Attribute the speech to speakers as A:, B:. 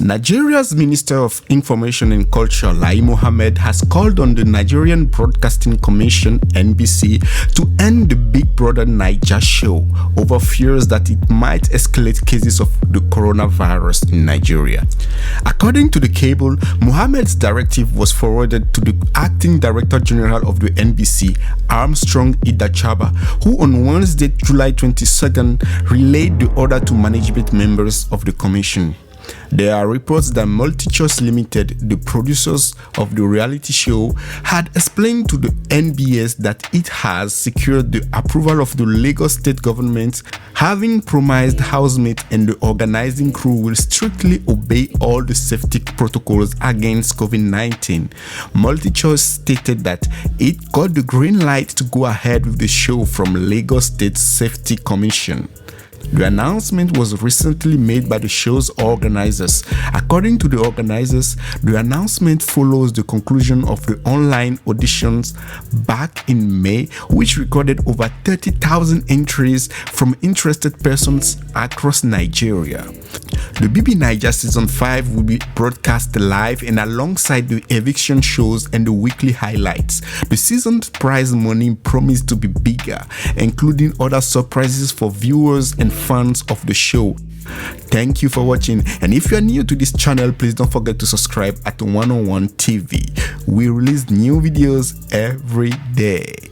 A: Nigeria's Minister of Information and Culture, Lai Mohammed, has called on the Nigerian Broadcasting Corporation (NBC) to end the Big Brother Naija show over fears that it might escalate cases of the coronavirus in Nigeria. According to the cable, Mohammed's directive was forwarded to the Acting Director General of the NBC, Armstrong Idachaba, who on Wednesday, July 22nd, relayed the order to management members of the commission. There are reports that MultiChoice Limited, the producers of the reality show, had explained to the NBS that it has secured the approval of the Lagos state government, having promised housemates and the organizing crew will strictly obey all the safety protocols against COVID-19. MultiChoice stated that it got the green light to go ahead with the show from Lagos State Safety Commission. The announcement was recently made by the show's organizers. According to the organizers, the announcement follows the conclusion of the online auditions back in May, which recorded over 30,000 entries from interested persons across Nigeria. The BBNaija Season 5 will be broadcast live and alongside the eviction shows and the weekly highlights. The season's prize money promised to be bigger, including other surprises for viewers and fans of the show. Thank you for watching, and if you are new to this channel, please don't forget to subscribe at 101 TV. We release new videos every day.